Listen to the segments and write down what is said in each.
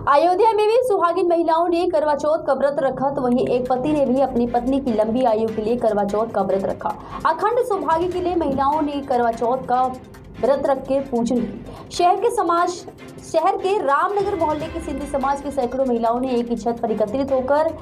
अयोध्या में भी सुहागिन महिलाओं ने करवा चौथ का व्रत रखा, तो वहीं एक पति ने भी अपनी पत्नी की लंबी आयु के लिए करवा चौथ का व्रत रखा। अखंड सौभाग्य के लिए महिलाओं ने करवा चौथ का व्रत रख के पूजन की। शहर के रामनगर मोहल्ले के सिंधी समाज के सैकड़ों महिलाओं ने एक ही छत पर एकत्रित होकर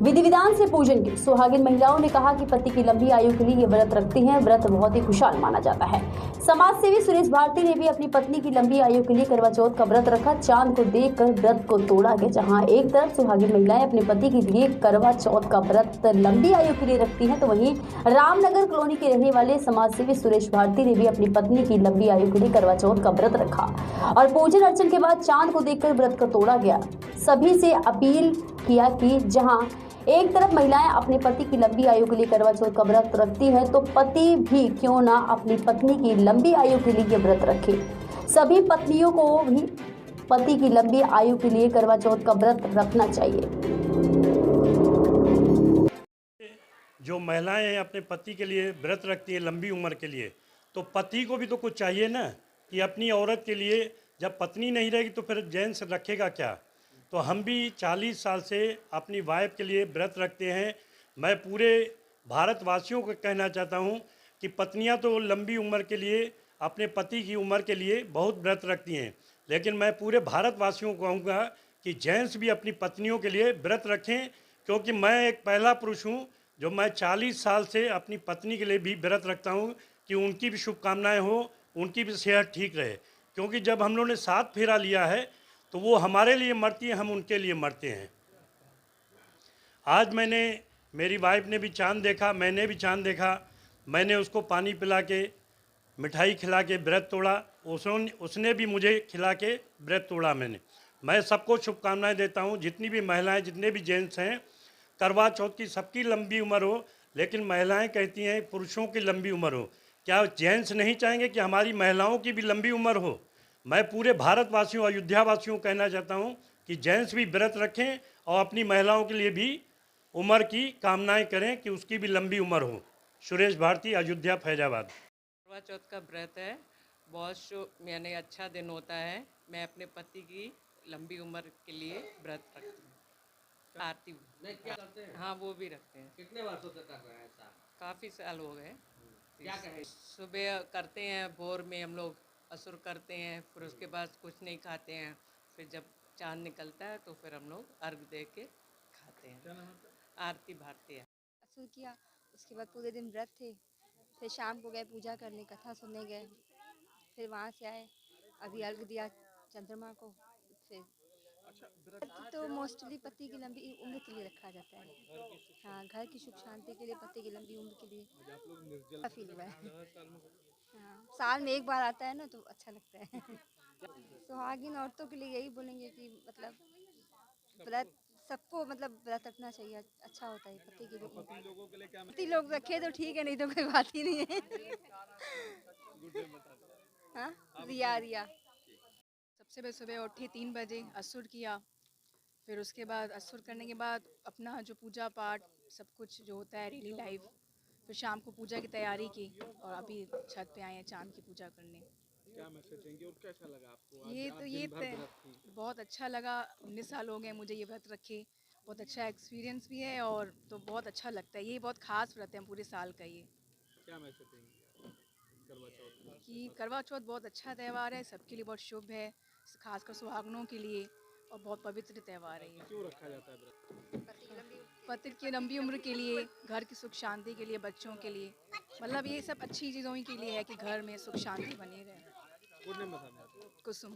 विधि विधान से पूजन की। सुहागिन महिलाओं ने कहा कि पति की लंबी आयु के लिए ये व्रत रखती हैं। व्रत बहुत ही खुशहाल माना जाता है। समाज सेवी सुरेश भारती ने भी अपनी पत्नी की लंबी आयु के लिए करवा चौथ का व्रत रखा। चांद को देखकर व्रत को तोड़ा गया। जहां एक तरफ सुहागिन महिलाएं अपने पति के लिए करवा चौथ का व्रत लंबी आयु के लिए रखती हैं, तो वहीं रामनगर कॉलोनी के रहने वाले समाज सेवी सुरेश भारती ने भी अपनी पत्नी की लंबी आयु के लिए करवा चौथ का व्रत रखा और पूजन अर्चन के बाद चांद को देखकर व्रत को तोड़ा गया। सभी से अपील किया कि जहां एक तरफ महिलाएं अपने पति की लंबी आयु के लिए करवा चौथ का व्रत रखती हैं, तो पति भी क्यों ना अपनी पत्नी की लंबी आयु के लिए व्रत रखे। सभी पत्नियों को भी पति की लंबी आयु के लिए करवा चौथ का व्रत रखना चाहिए। जो महिलाएं अपने पति के लिए व्रत रखती है लंबी उम्र के लिए, तो पति को भी तो कुछ चाहिए ना, कि अपनी औरत के लिए जब पत्नी नहीं रहेगी तो फिर जेंट्स रखेगा क्या। तो हम भी 40 साल से अपनी वाइफ के लिए व्रत रखते हैं। मैं पूरे भारतवासियों को कहना चाहता हूं कि पत्नियां तो लंबी उम्र के लिए अपने पति की उम्र के लिए बहुत व्रत रखती हैं, लेकिन मैं पूरे भारतवासियों को कहूँगा कि जेंट्स भी अपनी पत्नियों के लिए व्रत रखें, क्योंकि मैं एक पहला पुरुष हूँ जो मैं 40 साल से अपनी पत्नी के लिए भी व्रत रखता हूँ कि उनकी भी शुभकामनाएँ हो, उनकी भी सेहत ठीक रहे। क्योंकि जब हम लोगों ने 7 फेरा लिया है तो वो हमारे लिए मरती हैं, हम उनके लिए मरते हैं। आज मेरी वाइफ ने भी चांद देखा, मैंने भी चांद देखा। मैंने उसको पानी पिला के, मिठाई खिला के व्रत तोड़ा, उसने भी मुझे खिला के व्रत तोड़ा। मैं सबको शुभकामनाएं देता हूं, जितनी भी महिलाएं, जितने भी जेंट्स हैं। करवा चौथ की सबकी लंबी उम्र हो, लेकिन महिलाएं कहती हैं पुरुषों की लंबी उम्र हो। क्या जेंट्स नहीं चाहेंगे कि हमारी महिलाओं की भी लंबी उम्र हो। मैं पूरे भारतवासियों, अयोध्या वासियों को कहना चाहता हूं कि जेंट्स भी व्रत रखें और अपनी महिलाओं के लिए भी उम्र की कामनाएं करें कि उसकी भी लंबी उम्र हो। सुरेश भारती, अयोध्या, फैजाबाद। करवा चौथ का व्रत है, बहुत यानी अच्छा दिन होता है। मैं अपने पति की लंबी उम्र के लिए व्रत रखती हूँ। आरती क्या करते हैं? हाँ, वो भी रखते हैं। कितने वर्षों से कर रहे हैं ऐसा? काफ़ी साल हो गए। क्या कहें? सुबह करते हैं, भोर में हम लोग असुर करते हैं, फिर उसके बाद कुछ नहीं खाते हैं। फिर जब चांद निकलता है तो फिर हम लोग अर्घ दे के खाते हैं। आरती भारती है। असुर किया, उसके बाद पूरे दिन व्रत थे। फिर शाम को गए पूजा करने, कथा सुनने गए। फिर वहाँ से आए, अभी अर्घ दिया चंद्रमा को। फिर व्रत तो मोस्टली पति की लंबी उम्र के लिए रखा जाता है। हाँ, घर की सुख शांति के लिए, पति की लंबी उम्र के लिए फील हुआ है। हाँ, साल में एक बार आता है ना, तो अच्छा लगता है। सुहागिन औरतों के लिए यही बोलेंगे कि मतलब व्रत सबको मतलब व्रत रखना चाहिए, अच्छा होता है पति के लिए। पति लोग रखे तो ठीक है, नहीं तो कोई बात ही नहीं है। हाँ, रिया सबसे सुबह उठी 3 बजे, असुर किया। फिर उसके बाद असुर करने के बाद अपना जो पूजा पाठ सब कुछ जो होता है डेली लाइफ, फिर शाम को पूजा की तैयारी की और अभी छत पे आए हैं चांद की पूजा करने। क्या मैसेज देंगे और कैसा लगा आपको? ये बहुत अच्छा लगा। 19 साल हो गए मुझे ये व्रत रखे। बहुत अच्छा एक्सपीरियंस भी है और तो बहुत अच्छा लगता है। ये बहुत खास व्रत है पूरे साल का ये। क्या मैसेज देंगे करवा चौथ का? कि करवा चौथ बहुत अच्छा त्यौहार है, सबके लिए बहुत शुभ है, खासकर सुहागनों के लिए, और बहुत पवित्र त्यौहार है ये। क्यों रखा जाता है व्रत? पति की लंबी उम्र के लिए, घर की सुख शांति के लिए, बच्चों के लिए, मतलब ये सब अच्छी चीज़ों के लिए है कि घर में सुख शांति बनी रहे। कुसुम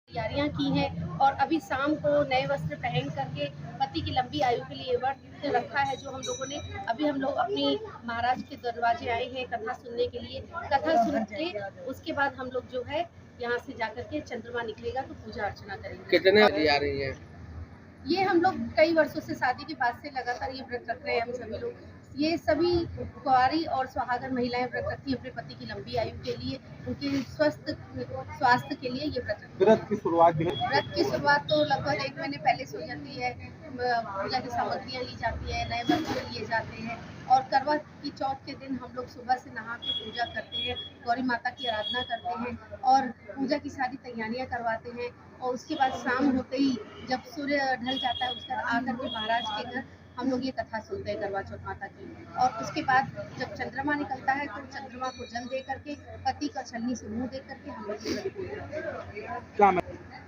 तैयारियां की हैं और अभी शाम को नए वस्त्र पहन करके पति की लंबी आयु के लिए व्रत रखा है जो हम लोगों ने। अभी हम लोग अपनी महाराज के दरवाजे आए हैं कथा सुनने के लिए। कथा सुन के उसके बाद हम लोग जो है यहाँ से जाकर के चंद्रमा निकलेगा तो पूजा अर्चना करेंगे। कितने बजे आ रही है? ये हम लोग कई वर्षों से, शादी के बाद से लगातार ये व्रत रख रहे हैं हम सभी लोग। ये सभी कुंवारी और सुहागन महिलाएं व्रत रखती हैं अपने पति की लंबी आयु के लिए, उनके स्वास्थ्य के लिए ये व्रत। व्रत की शुरुआत तो लगभग 1 महीने पहले से हो जाती है। पूजा की सामग्रियां ली जाती है, नए वस्त्र लिए जाते हैं और करवा की चौथ के दिन हम लोग सुबह से नहा के पूजा करते हैं, गौरी माता की आराधना करते हैं और पूजा की सारी तैयारियां करवाते हैं और उसके बाद शाम होते ही जब सूर्य ढल जाता है उसके बाद आकर के महाराज के घर हम लोग ये कथा सुनते हैं करवा चौथ माता की। और उसके बाद जब चंद्रमा निकलता है तो चंद्रमा को जल दे करके पति का छलनी से मुंह दे करके हम लोग ये व्रत पूरे करते हैं। क्या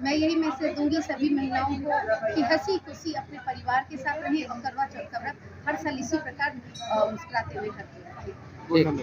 मैं यही मैसेज दूंगी सभी महिलाओं को कि हंसी खुशी अपने परिवार के साथ रहें और करवा चौथ का व्रत हर साल इसी प्रकार मुस्कुराते हुए करते हैं। मैसेज